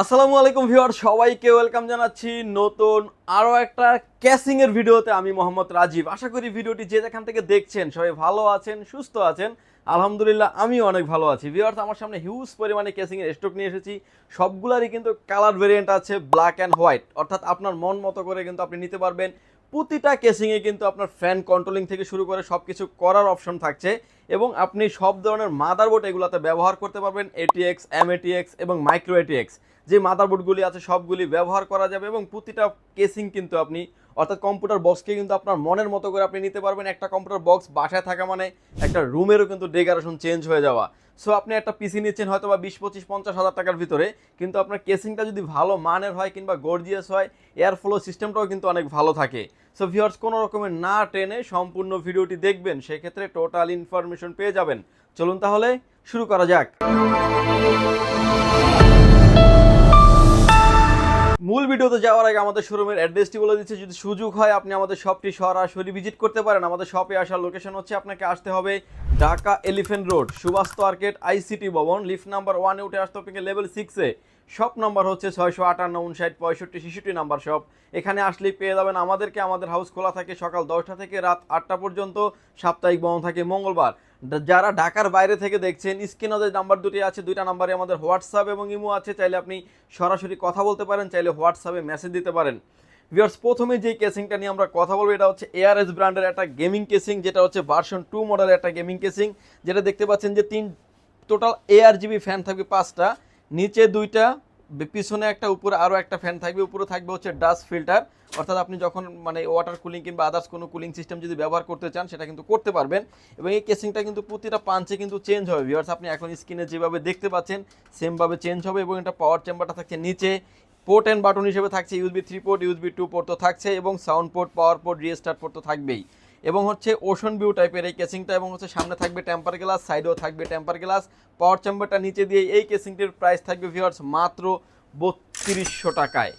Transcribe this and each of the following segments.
আসসালামু আলাইকুম ভিউয়ার, সবাইকে ওয়েলকাম জানাচ্ছি নতুন আরও একটা ক্যাসিং এর ভিডিওতে। আমি মোহাম্মদ রাজীব। আশা করি ভিডিওটি যে যেখান থেকে দেখছেন সবাই ভালো আছেন, সুস্থ আছেন। আলহামদুলিল্লাহ আমিও অনেক ভালো আছি। ভিউয়ার্স, আমার সামনে হিউজ পরিমাণে ক্যাসিং এর স্টক নিয়ে এসেছি। সবগুলারই কিন্তু কালার ভেরিয়েন্ট আছে ব্ল্যাক অ্যান্ড হোয়াইট, অর্থাৎ আপনার মন মতো করে কিন্তু আপনি নিতে পারবেন। প্রতিটা কেসিংয়ে কিন্তু আপনার ফ্যান কন্ট্রোলিং থেকে শুরু করে সব কিছু করার অপশন থাকছে, এবং আপনি সব ধরনের মাদারবোর্ড এগুলোতে ব্যবহার করতে পারবেন। এটিএক্স, এমএটিএক্স এবং মাইক্রো এটিএক্স যে মাদারবোর্ডগুলি আছে সবগুলি ব্যবহার করা যাবে, এবং প্রতিটা কেসিং কিন্তু আপনি অর্থাৎ কম্পিউটার বক্সকে কিন্তু আপনার মনের মতো করে আপনি নিতে পারবেন। একটা কম্পিউটার বক্স বাসায় থাকা মানে একটা রুমেরও কিন্তু ডেকোরেশন চেঞ্জ হয়ে যাওয়া। সো আপনি একটা পিসি নিচ্ছেন হয়তো বা 20, 25, 50 হাজার টাকার ভিতরে, কিন্তু আপনার কেসিংটা যদি ভালো মানের হয় কিংবা গর্জিয়াস হয়, এয়ার ফ্লো সিস্টেমটাও কিন্তু অনেক ভালো থাকে। সো ভিউয়ার্স, কোনো রকমের না টেনে সম্পূর্ণ ভিডিওটি দেখবেন, সেক্ষেত্রে টোটাল ইনফরমেশন পেয়ে যাবেন। চলুন তাহলে শুরু করা যাক। মূল ভিডিওতে যাওয়ার আগে আমাদের শোরুমের অ্যাড্রেসটি বলে দিচ্ছি। যদি সুযোগ হয় আপনি আমাদের শপটি সরাসরি ভিজিট করতে পারেন। আমাদের শপে আসার লোকেশন হচ্ছে, আপনাকে আসতে হবে Dhaka elephant road, Subastu arcade, ICT ভবন, লিফট নাম্বার 1-এ উঠে আসতে হবে লেভেল 6-এ। শপ নাম্বার হচ্ছে 658, 59, 65, 65 নাম্বার শপ। এখানে আসলেই পেয়ে যাবেন আমাদেরকে। আমাদের হাউস খোলা থাকে সকাল 10টা থেকে রাত 8টা পর্যন্ত, সাপ্তাহিক বন্ধ থাকে মঙ্গলবার। যারা ঢাকার বাইরে থেকে দেখছেন, স্ক্রিনে যে নাম্বার দুটি আছে, দুইটা নাম্বারে আমাদের হোয়াটসঅ্যাপ এবং ইমো আছে। চাইলে আপনি সরাসরি কথা বলতে পারেন, চাইলে হোয়াটসঅ্যাপে মেসেজ দিতে পারেন। ভিউয়ার্স, প্রথমে যে কেসিংটা নিয়ে আমরা কথা বলবো, এটা হচ্ছে এআরএস ব্র্যান্ডের একটা গেমিং কেসিং, যেটা হচ্ছে ভার্সন 2 মডেলের একটা গেমিং কেসিং। যেটা দেখতে পাচ্ছেন যে টোটাল এআরজিবি ফ্যান থাকবে 5টা, নিচে 2টা, পিছনে একটা, উপরে আরও একটা ফ্যান থাকবে। উপরে থাকবে হচ্ছে ডাস্ট ফিল্টার, অর্থাৎ আপনি যখন ওয়াটার কুলিং কিংবা আদার্স কোনো কুলিং সিস্টেম যদি ব্যবহার করতে চান সেটা কিন্তু করতে পারবেন। এবং এই কেসিংটা কিন্তু প্রতিটা পাঞ্চে কিন্তু চেঞ্জ হবে। ভিউয়ার্স, আপনি এখন স্ক্রিনে যেভাবে দেখতে পাচ্ছেন সেমভাবে চেঞ্জ হবে। এবং এটা পাওয়ার চেম্বারটা থাকছে নিচে, পোর্ট অ্যান্ড বাটন হিসেবে থাকছে ইউএসবি 3 পোর্ট, ইউএসবি 2 পোর্ট তো থাকছে, এবং sound port, power port, restart port তো থাকবেই। এবং হচ্ছে ওশন ভিউ টাইপের এই কেসিংটা, এবং হচ্ছে সামনে থাকবে টেম্পার গ্লাস, সাইডেও থাকবে টেম্পার গ্লাস। পাওয়ার চেম্বারটা নিচে দিয়ে এই কেসিংটির প্রাইস থাকবে ভিউয়ার্স মাত্র 3200 টাকায়।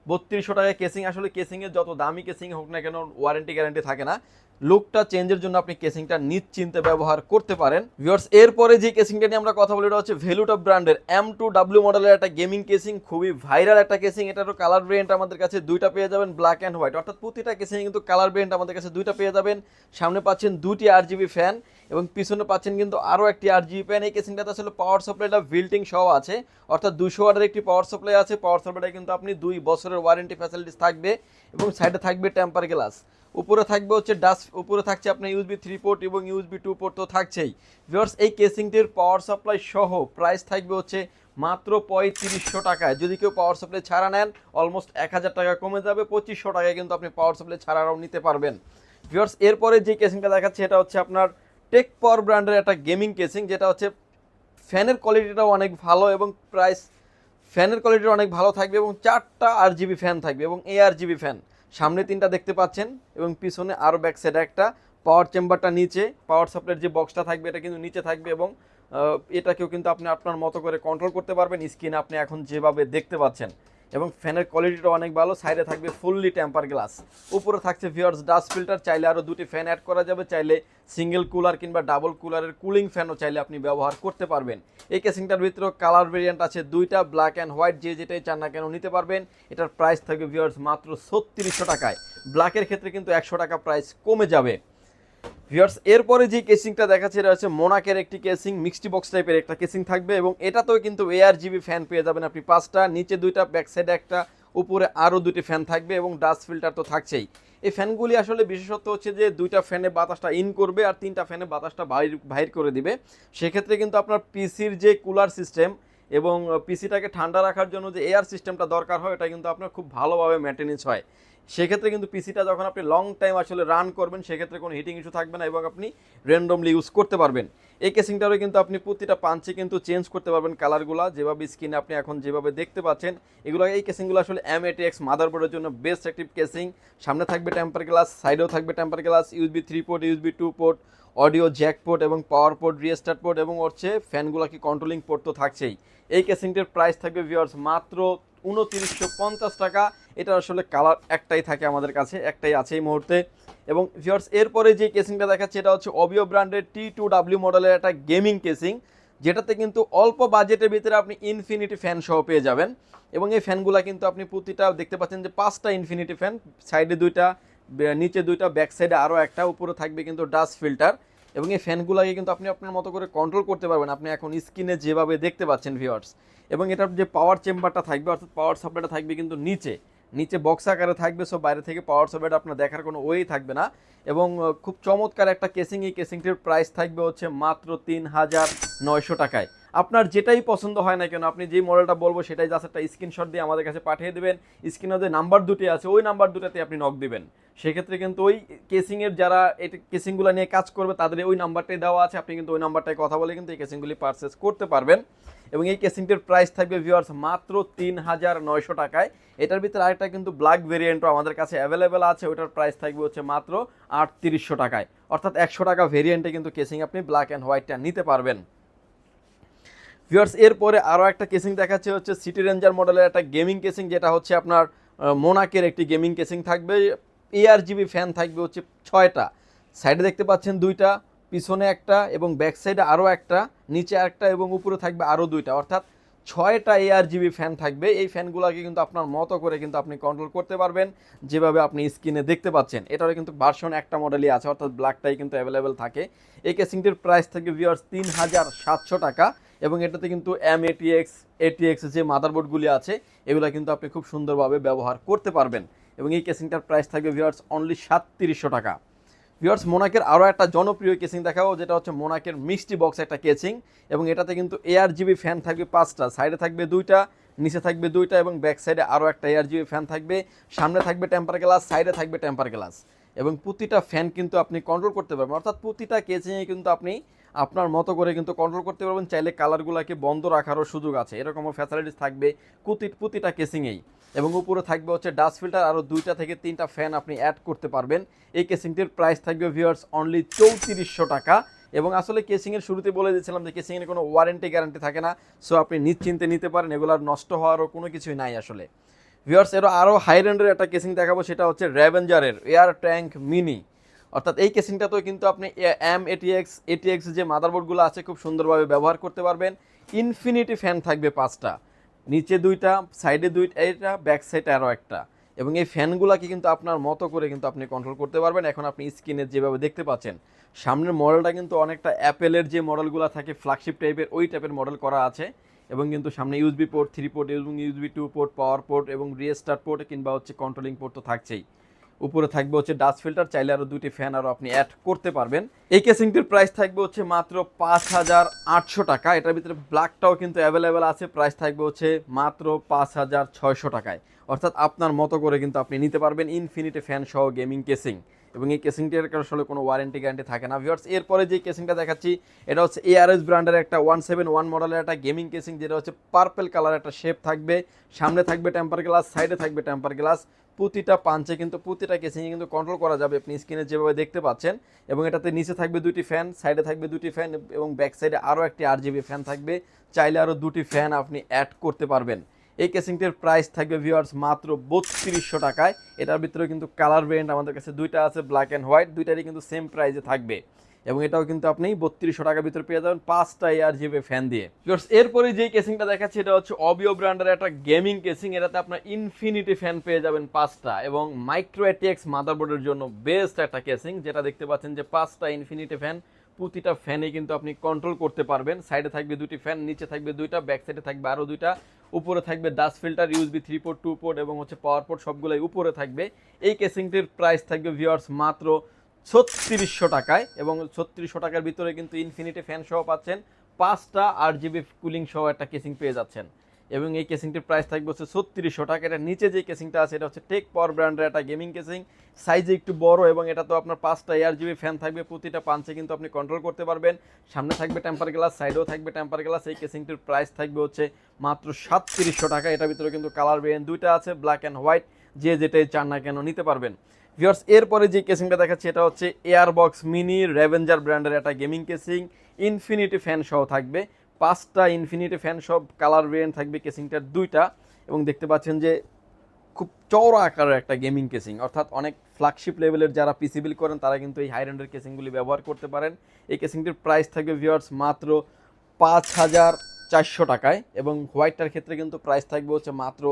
3200 টাকায় কেসিং। আসলে কেসিংয়ের যত দামি কেসিং হোক না কেন, ওয়ারেন্টি গ্যারান্টি থাকে না। লুকটা চেঞ্জের জন্য আপনি কেসিংটা নিশ্চিন্তে ব্যবহার করতে পারেন। ভিউয়ার্স, এরপরে যে কেসিংটা নিয়ে আমরা কথা বলি, এটা হচ্ছে ভ্যালুটপ ব্র্যান্ডের M2W মডেলের একটা গেমিং কেসিং, খুবই ভাইরাল একটা কেসিং। এটারও কালার ভেরিয়েন্ট আমাদের কাছে দুইটা পেয়ে যাবেন, ব্ল্যাক অ্যান্ড হোয়াইট। অর্থাৎ প্রতিটা কেসিং কিন্তু কালার ভেরিয়েন্ট আমাদের কাছে দুইটা পেয়ে যাবেন। সামনে পাচ্ছেন 2টি RGB ফ্যান, এবং পিছনে পাচ্ছেন কিন্তু আরও একটি RGB ফ্যান। এই কেসিংটাতে আসলে পাওয়ার সাপ্লাইটা বিল্টিং সহ আছে, অর্থাৎ 200 ওয়াটের একটি পাওয়ার সাপ্লাই আছে। পাওয়ার সাপ্লাইটা কিন্তু আপনি 2 বছরের ওয়ারেন্টি ফ্যাসিলিটিস থাকবে, এবং সাইডে থাকবে টেম্পার গ্লাস। উপরে থাকবে হচ্ছে উপরে থাকছে আপনার ইউএসবি 3 পোর্ট এবং ইউএসবি 2 পোর্ট তো থাকছেই। ভিউয়ার্স, এই কেসিংটির পাওয়ার সাপ্লাই সহ প্রাইস থাকবে হচ্ছে মাত্র 3500 টাকায়। যদি কেউ পাওয়ার সাপ্লাই ছাড়া নেন, অলমোস্ট 1000 টাকা কমে যাবে। 2500 টাকায় কিন্তু আপনি পাওয়ার সাপ্লাই ছাড়াও নিতে পারবেন। ভিউয়ার্স, এরপরে যে কেসিংটা দেখাচ্ছে এটা হচ্ছে আপনার টেক পাওয়ার ব্র্যান্ডের একটা গেমিং কেসিং, যেটা হচ্ছে ফ্যানের কোয়ালিটিটাও অনেক ভালো, এবং ফ্যানের কোয়ালিটিটা অনেক ভালো থাকবে, এবং 4টা RGB ফ্যান থাকবে, এবং ARGB ফ্যান। সামনে 3টা দেখতে পাচ্ছেন, এবং পিছনে আরও ব্যাক সাইডে একটা। পাওয়ার চেম্বারটা নিচে, পাওয়ার সাপ্লাইয়ের যে বক্সটা থাকবে এটা কিন্তু নিচে থাকবে, এবং এটাকেও কিন্তু আপনি আপনার মতো করে কন্ট্রোল করতে পারবেন স্ক্রিনে আপনি এখন যেভাবে দেখতে পাচ্ছেন। এবং ফ্যানের কোয়ালিটিটা অনেক ভালো। সাইডে থাকবে ফুললি টেম্পার গ্লাস। উপরে থাকছে ভিউয়ার্স ডাস্ট ফিল্টার। চাইলে আরও 2টি ফ্যান অ্যাড করা যাবে, চাইলে সিঙ্গেল কুলার কিংবা ডাবল কুলারের কুলিং ফ্যানও চাইলে আপনি ব্যবহার করতে পারবেন। এই কেসিংটার ভিতরেও কালার ভেরিয়েন্ট আছে দুইটা, ব্ল্যাক অ্যান্ড হোয়াইট। যে যেটাই চান না কেন নিতে পারবেন। এটার প্রাইস থাকবে ভিউয়ার্স মাত্র 3600 টাকায়। ব্ল্যাকের ক্ষেত্রে কিন্তু 100 টাকা প্রাইস কমে যাবে। ভিউয়ার্স, এরপরে যে কেসিংটা দেখাচ্ছে এটা হচ্ছে মোনাকের একটি কেসিং, মিক্সড বক্স টাইপের একটা কেসিং থাকবে, এবং এটাতেও কিন্তু ARGB ফ্যান পেয়ে যাবেন আপনি 5টা, নিচে 2টা, ব্যাক সাইডে একটা, উপরে আরও 2টি ফ্যান থাকবে, এবং ডাস্ট ফিল্টার তো থাকছেই। এই ফ্যানগুলি আসলে বিশেষত্ব হচ্ছে যে 2টা ফ্যানে বাতাসটা ইন করবে আর 3টা ফ্যানে বাতাসটা বাইর করে দিবে। সেক্ষেত্রে কিন্তু আপনার পিসির যে কুলার সিস্টেম এবং পিসিটাকে ঠান্ডা রাখার জন্য যে এয়ার সিস্টেমটা দরকার হয়, এটা কিন্তু আপনার খুব ভালোভাবে মেনটেনেন্স হয়। সেক্ষেত্রে কিন্তু পিসিটা যখন আপনি লং টাইম আসলে রান করবেন, সেক্ষেত্রে কোনো হিটিং ইস্যু থাকবে না, এবং আপনি র্যান্ডমলি ইউজ করতে পারবেন। এই কেসিংটারও কিন্তু আপনি প্রতিটা পাঞ্চে কিন্তু চেঞ্জ করতে পারবেন কালারগুলো, যেভাবে স্ক্রিনে আপনি এখন যেভাবে দেখতে পাচ্ছেন। এই কেসিংগুলো আসলে M8X মাদারবোর্ডের জন্য বেস্ট একটি কেসিং। সামনে থাকবে টেম্পার গ্লাস, সাইডেও থাকবে temper glass, USB 3 port, USB 2 port, audio Jack port এবং পাওয়ার পোর্ট, রিস্টার্ট পোর্ট, এবং হচ্ছে ফ্যানগুলো কি কন্ট্রোলিং পোর্ট তো থাকছেই। এই কেসিংটির প্রাইস থাকবে ভিউয়ার্স মাত্র 2950 টাকা। এটা আসলে কালার একটাই থাকে আমাদের কাছে, একটাই আছে এই মুহূর্তে। এবং ভিউয়ার্স, এরপরে যে কেসিংটা দেখাচ্ছি এটা হচ্ছে অবিও ব্র্যান্ডের T2W মডেলের একটা গেমিং কেসিং, যেটাতে কিন্তু অল্প বাজেটের ভিতরে আপনি ইনফিনিটি ফ্যান সহ পেয়ে যাবেন। এবং এই ফ্যানগুলো কিন্তু আপনি প্রতিটা দেখতে পাচ্ছেন যে 5টা ইনফিনিটি ফ্যান, সাইডে 2টা, নিচে 2টা, ব্যাক সাইডে আরও একটা, উপরে থাকবে কিন্তু ডাস্ট ফিল্টার। এবং এই ফ্যানগুলোকে কিন্তু আপনি আপনার মতো করে কন্ট্রোল করতে পারবেন, আপনি এখন স্ক্রিনে যেভাবে দেখতে পাচ্ছেন ভিউয়ার্স। এবং এটার যে পাওয়ার চেম্বারটা থাকবে, অর্থাৎ পাওয়ার সাপ্লাইটা থাকবে কিন্তু নিচে নিচে বক্স আকারে থাকবে, সো বাইরে থেকে পাওয়ার সাপ্লাইটা আপনার দেখার কোনো ওয়েই থাকবে না। এবং খুব চমৎকার একটা কেসিং, এই কেসিংটির প্রাইস থাকবে হচ্ছে মাত্র 3900 টাকায়। আপনার যেটাই পছন্দ হয় না কেন, আপনি যেই মডেলটা বলবো সেটাই জাস্ট একটা স্ক্রিনশট দিয়ে আমাদের কাছে পাঠিয়ে দেবেন। স্ক্রিনে যে নাম্বার দুটি আছে ওই নাম্বার দুটাতে আপনি নক দিবেন, সেক্ষেত্রে কিন্তু ওই কেসিংয়ের যারা এই কেসিংগুলো নিয়ে কাজ করবে তাদের ওই নাম্বারটাই দেওয়া আছে, আপনি কিন্তু ওই নাম্বারটায় কথা বলে কিন্তু এই কেসিংগুলি পারচেস করতে পারবেন। এবং এই কেসিংটির প্রাইস থাকবে ভিউয়ার্স মাত্র 3900 টাকায়। এটার ভিতরে আরেকটা কিন্তু ব্ল্যাক ভেরিয়েন্টও আমাদের কাছে অ্যাভেলেবেল আছে, ওটার প্রাইস থাকবে হচ্ছে মাত্র 3800 টাকায়। অর্থাৎ 100 টাকা ভেরিয়েন্টে কিন্তু কেসিং আপনি ব্ল্যাক অ্যান্ড হোয়াইটটা নিতে পারবেন। ভিউয়ার্স এরপরে আরও একটা কেসিং দেখাচ্ছে হচ্ছে সিটি রেঞ্জার মডেলের একটা গেমিং কেসিং, যেটা হচ্ছে আপনার মোনাকের একটি গেমিং কেসিং থাকবে। ARGB ফ্যান থাকবে হচ্ছে 6টা, সাইডে দেখতে পাচ্ছেন 2টা, পিছনে একটা এবং ব্যাক সাইডে আরও একটা, নিচে একটা এবং উপরে থাকবে আরও 2টা, অর্থাৎ 6টা ARGB ফ্যান থাকবে। এই ফ্যানগুলোকে কিন্তু আপনার মতো করে কিন্তু আপনি কন্ট্রোল করতে পারবেন, যেভাবে আপনি স্ক্রিনে দেখতে পাচ্ছেন। এটারও কিন্তু ভার্সন একটা মডেলই আছে, অর্থাৎ ব্ল্যাকটাই কিন্তু অ্যাভেলেবেল থাকে। এই কেসিংটির প্রাইস থাকবে ভিউয়ার্স 3700 টাকা। এবং এটাতে কিন্তু M-ATX, ATX যে মাদারবোর্ডগুলি আছে এগুলো কিন্তু আপনি খুব সুন্দরভাবে ব্যবহার করতে পারবেন। এবং এই কেসিংটার প্রাইস থাকবে ভিউয়ার্স অনলি 3700 টাকা। ভিউয়ার্স মোনাকের আরও একটা জনপ্রিয় কেসিং দেখাবো, যেটা হচ্ছে মোনাকের মিষ্টি বক্স একটা কেসিং। এবং এটাতে কিন্তু ARGB ফ্যান থাকবে 5টা, সাইডে থাকবে 2টা, নিচে থাকবে 2টা এবং ব্যাক সাইডে আরও একটা ARGB ফ্যান থাকবে। সামনে থাকবে টেম্পার গ্লাস, সাইডে থাকবে টেম্পার গ্লাস। এবং প্রতিটা ফ্যান কিন্তু আপনি কন্ট্রোল করতে পারবেন, অর্থাৎ প্রতিটা কেসিংয়ে কিন্তু আপনি আপনার মতো করে কিন্তু কন্ট্রোল করতে পারবেন। চাইলে কালারগুলোকে বন্ধ রাখারও সুযোগ আছে, এরকমও ফ্যাসিলিটিস থাকবে প্রতিটা কেসিংয়েই। এবং উপরে থাকবে হচ্ছে ডাস্ট ফিল্টার, আরও 2টা থেকে 3টা ফ্যান আপনি অ্যাড করতে পারবেন। এই কেসিংটির প্রাইস থাকবে ভিউয়ার্স অনলি 3400 টাকা। এবং আসলে কেসিংয়ের শুরুতে বলে দিয়েছিলাম যে কেসিংয়ের কোনো ওয়ারেন্টি গ্যারান্টি থাকে না, সো আপনি নিশ্চিন্তে নিতে পারেন, এগুলোর নষ্ট হওয়ারও কোনো কিছুই নাই আসলে। ভিউয়ার্স আরও হাই রেন্ডের একটা কেসিং দেখাবো, সেটা হচ্ছে র্যাভেঞ্জারের এয়ার ট্যাঙ্ক মিনি। অর্থাৎ এই কেসিংটাতেও কিন্তু আপনি M-ATX যে মাদারবোর্ডগুলো আছে খুব সুন্দরভাবে ব্যবহার করতে পারবেন। ইনফিনিটি ফ্যান থাকবে 5টা, নিচে 2টা, সাইডে 2টা, ব্যাক সাইডে আরও একটা। এবং এই ফ্যানগুলোকে কিন্তু আপনার মতো করে কিন্তু আপনি কন্ট্রোল করতে পারবেন। এখন আপনি স্ক্রিনে যেভাবে দেখতে পাচ্ছেন, সামনের মডেলটা কিন্তু অনেকটা অ্যাপেলের যে মডেলগুলো থাকে ফ্ল্যাগশিপ টাইপের, ওই টাইপের মডেল করা আছে। এবং কিন্তু সামনে USB পোর্ট, 3 পোর্ট এবং USB 2 পোর্ট, পাওয়ার পোর্ট এবং রিস্টার্ট পোর্ট কিংবা হচ্ছে কন্ট্রোলিং পোর্ট তো থাকছেই। উপরে থাকবে হচ্ছে ডাস্ট ফিল্টার, চাইলে আরও 2টি ফ্যান আরও আপনি অ্যাড করতে পারবেন। এই কেসিংটির প্রাইস থাকবে হচ্ছে মাত্র 5800 টাকা। এটার ভিতরে ব্ল্যাকটাও কিন্তু অ্যাভেলেবেল আছে, প্রাইস থাকবে হচ্ছে মাত্র 5600 টাকায়। অর্থাৎ আপনার মতো করে কিন্তু আপনি নিতে পারবেন ইনফিনিটি ফ্যান সহ গেমিং কেসিং। এবং এই কেসিংটির আসলে কোনো ওয়ারেন্টি গ্যারান্টি থাকে না। ভিউয়ার্স এরপরে যে কেসিংটা দেখাচ্ছি এটা হচ্ছে ARS ব্র্যান্ডের একটা 171 মডেলের একটা গেমিং কেসিং, যেটা হচ্ছে পার্পল কালার একটা শেপ থাকবে। সামনে থাকবে টেম্পার গ্লাস, সাইডে থাকবে টেম্পার গ্লাস। প্রতিটা পাঞ্চে কিন্তু প্রতিটা কেসিংয়ে কিন্তু কন্ট্রোল করা যাবে, আপনি স্ক্রিনে যেভাবে দেখতে পাচ্ছেন। এবং এটাতে নিচে থাকবে 2টি ফ্যান, সাইডে থাকবে 2টি ফ্যান এবং ব্যাক সাইডে আরও একটি RGB ফ্যান থাকবে, চাইলে আরও 2টি ফ্যান আপনি অ্যাড করতে পারবেন। এই কেসিংটির প্রাইস থাকবে ভিউয়ার্স মাত্র 3200 টাকায়। এটার ভিতরে কিন্তু কালার ভেরিয়েন্ট আমাদের কাছে 2টা আছে, ব্ল্যাক অ্যান্ড হোয়াইট, 2টারই কিন্তু সেম প্রাইসে থাকবে। এবং এটাও কিন্তু আপনি 3200 টাকার ভিতরে পেয়ে যাবেন 5টা ARGB ফ্যান দিয়ে। এরপরে যেই কেসিংটা দেখাচ্ছি এটা হচ্ছে অবিও ব্র্যান্ডের একটা গেমিং কেসিং। এটাতে আপনার ইনফিনিটি ফ্যান পেয়ে যাবেন 5টা এবং মাইক্রো ATX মাদারবোর্ডের জন্য বেস্ট একটা কেসিং, যেটা দেখতে পাচ্ছেন যে 5টা ইনফিনিটি ফ্যান, প্রতিটা ফ্যানে কিন্তু আপনি কন্ট্রোল করতে পারবেন। সাইডে থাকবে 2টি ফ্যান, নিচে থাকবে 2টা, ব্যাক সাইডে থাকবে আরও 2টা, উপরে থাকবে dust filter, USB 3 port, 2 port এবং হচ্ছে পাওয়ার পোর্ট, সবগুলোই উপরে থাকবে। এই কেসিংটির প্রাইস থাকবে ভিউয়ার্স মাত্র 3600 টাকায়। এবং 3600 টাকার ভিতরে কিন্তু ইনফিনিটি ফ্যান সহ পাচ্ছেন, 5টা RGB কুলিং সহ একটা কেসিং পেয়ে যাচ্ছেন। এবং এই কেসিংটির প্রাইস থাকবে হচ্ছে 3600 টাকা। এটা নিচে যে কেসিংটা আছে এটা হচ্ছে টেক পাওয়ার ব্র্যান্ডের একটা গেমিং কেসিং, সাইজে একটু বড় এবং এটা তো আপনার 5টা ARGB ফ্যান থাকবে, প্রতিটা পাঞ্চে কিন্তু আপনি কন্ট্রোল করতে পারবেন। সামনে থাকবে টেম্পার গ্লাস, সাইডেও থাকবে টেম্পার গ্লাস। এই কেসিংটির প্রাইস থাকবে হচ্ছে মাত্র 3700 টাকা। এটার ভিতরে কিন্তু কালার ভেরিয়েন্ট 2টা আছে, ব্ল্যাক অ্যান্ড হোয়াইট, যে যেটাই চান না কেন নিতে পারবেন। ভিউয়ার্স এরপরে যে কেসিংটা দেখাচ্ছি এটা হচ্ছে এয়ারবক্স মিনি র্যাভেঞ্জার ব্র্যান্ডের একটা গেমিং কেসিং, ইনফিনিটি ফ্যান সহ থাকবে, 5টা ইনফিনিটি ফ্যান সব কালার ভেরিয়েন্ট থাকবে কেসিংটার 2টা। এবং দেখতে পাচ্ছেন যে খুব চওড়া আকারের একটা গেমিং কেসিং, অর্থাৎ অনেক ফ্ল্যাগশিপ লেভেলের যারা পিসি বিল করেন তারা কিন্তু এই হাই রেন্ডের কেসিংগুলি ব্যবহার করতে পারেন। এই কেসিংটির প্রাইস থাকবে ভিউয়ার্স মাত্র 5,400 টাকায়, এবং হোয়াইটটার ক্ষেত্রে কিন্তু প্রাইস থাকবে হচ্ছে মাত্র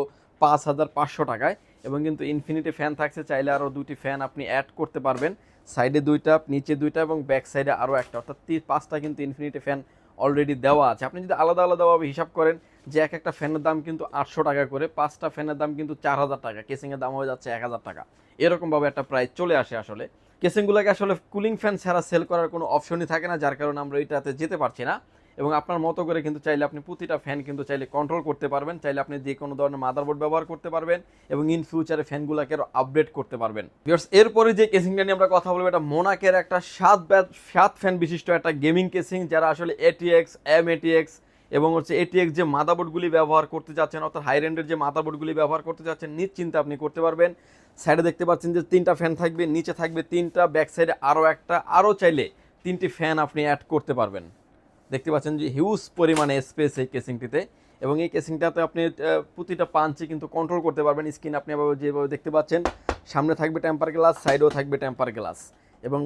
5,500 টাকায়। এবং কিন্তু ইনফিনিটি ফ্যান থাকছে, চাইলে আরও 2টি ফ্যান আপনি অ্যাড করতে পারবেন, সাইডে 2টা, নিচে 2টা এবং ব্যাক সাইডে আরও একটা, অর্থাৎ 5টা কিন্তু ইনফিনিটি ফ্যান অলরেডি দেওয়া আছে। আপনি যদি আলাদা আলাদাভাবে হিসাব করেন যে এক একটা ফ্যানের দাম কিন্তু 800 টাকা করে, 5টা ফ্যানের দাম কিন্তু 4,000 টাকা, কেসিংয়ের দাম হয়ে যাচ্ছে 1,000 টাকা, এরকমভাবে একটা প্রাইস চলে আসে। আসলে কেসিংগুলোকে আসলে কুলিং ফ্যান ছাড়া সেল করার কোনো অপশনই থাকে না, যার কারণে আমরা এটাতে যেতে পারছি না। এবং আপনার মতো করে কিন্তু চাইলে আপনি প্রতিটা ফ্যান কিন্তু চাইলে কন্ট্রোল করতে পারবেন, চাইলে আপনি যে কোনো ধরনের মাদারবোর্ড ব্যবহার করতে পারবেন এবং ইন ফিউচারে ফ্যানগুলোকে আরও আপডেট করতে পারবেন। ভিউয়ার্স, এরপরে যে কেসিংটা নিয়ে আমরা কথা বলবো, এটা মোনাকের একটা 7 ফ্যান বিশিষ্ট একটা গেমিং কেসিং, যারা আসলে এটিএক্স, এমএটিএক্স এবং হচ্ছে এটিএক্স যে মাদারবোর্ডগুলি ব্যবহার করতে যাচ্ছেন, অর্থাৎ হাই রেন্ডের যে মাদারবোর্ডগুলি ব্যবহার করতে যাচ্ছেন, নিশ্চিন্তে আপনি করতে পারবেন। সাইডে দেখতে পাচ্ছেন যে 3টা ফ্যান থাকবে, নিচে থাকবে 3টা, ব্যাক সাইডে আরও একটা, আরও চাইলে 3টি ফ্যান আপনি অ্যাড করতে পারবেন। দেখতে পাচ্ছেন যে হিউজ পরিমাণে স্পেস এই কেসিংটিতে, এবং এই কেসিংটাতে আপনি প্রতিটা পাঞ্চে কিন্তু কন্ট্রোল করতে পারবেন। স্ক্রিন আপনি যেভাবে দেখতে পাচ্ছেন, সামনে থাকবে টেম্পার গ্লাস, সাইডেও থাকবে টেম্পার গ্লাস, এবং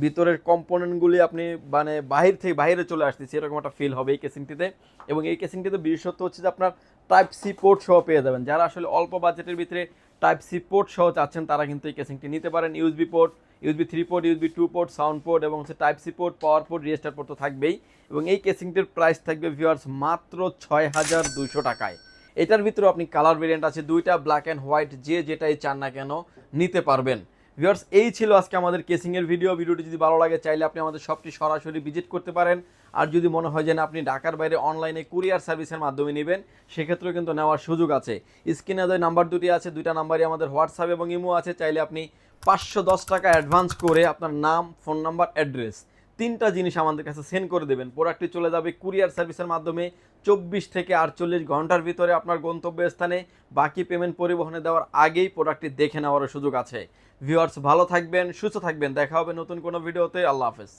ভিতরের কম্পোনেন্টগুলি আপনি মানে বাহির থেকে বাইরে চলে আসতেছে এরকম একটা ফিল হবে এই কেসিংটিতে। এবং এই কেসিংটিতে বিশেষত্ব হচ্ছে যে আপনার টাইপ সি পোর্ট সহ পেয়ে যাবেন। যারা আসলে অল্প বাজেটের ভিতরে টাইপ সি পোর্ট সহ চাচ্ছেন, তারা কিন্তু এই কেসিংটি নিতে পারেন। USB port, USB 3 port, USB 2 port, sound port এবং হচ্ছে type C port, power port, রিস্টার পোর্ট তো থাকবেই। এবং এই কেসিংটির প্রাইস থাকবে ভিউয়ার্স মাত্র 6,200 টাকায়। এটার ভিতরে আপনি কালার ভেরিয়েন্ট আছে 2টা, ব্ল্যাক অ্যান্ড হোয়াইট, যে যেটাই চান না কেন নিতে পারবেন। ভিউয়ার্স, এই ছিল আজকে আমাদের কেসিংয়ের ভিডিওটি যদি ভালো লাগে, চাইলে আপনি আমাদের শপটি সরাসরি ভিজিট করতে পারেন। আর যদি মনে হয় যে না, আপনি ঢাকার বাইরে অনলাইনে কুরিয়ার সার্ভিসের মাধ্যমে নেবেন, সেক্ষেত্রেও কিন্তু নেওয়ার সুযোগ আছে। স্ক্রিনে যে নাম্বার দুটি আছে, 2টা নাম্বারই আমাদের হোয়াটসঅ্যাপ এবং ইমো আছে, চাইলে আপনি 510 টাকা অ্যাডভান্স করে আপনার নাম, ফোন নাম্বার, অ্যাড্রেস 3টা জিনিস আমাদের কাছে সেন্ড করে দেবেন। প্রোডাক্টটি চলে যাবে কুরিয়ার সার্ভিসের মাধ্যমে 24 থেকে 48 ঘন্টার ভিতরে আপনার গন্তব্যস্থানে। বাকি পেমেন্ট পরিবহনে দেওয়ার আগেই প্রোডাক্টটি দেখে নেওয়ার সুযোগ আছে। ভিউয়ার্স, ভালো থাকবেন, সুস্থ থাকবেন, দেখা হবে নতুন কোনো ভিডিওতে। আল্লাহ হাফেজ।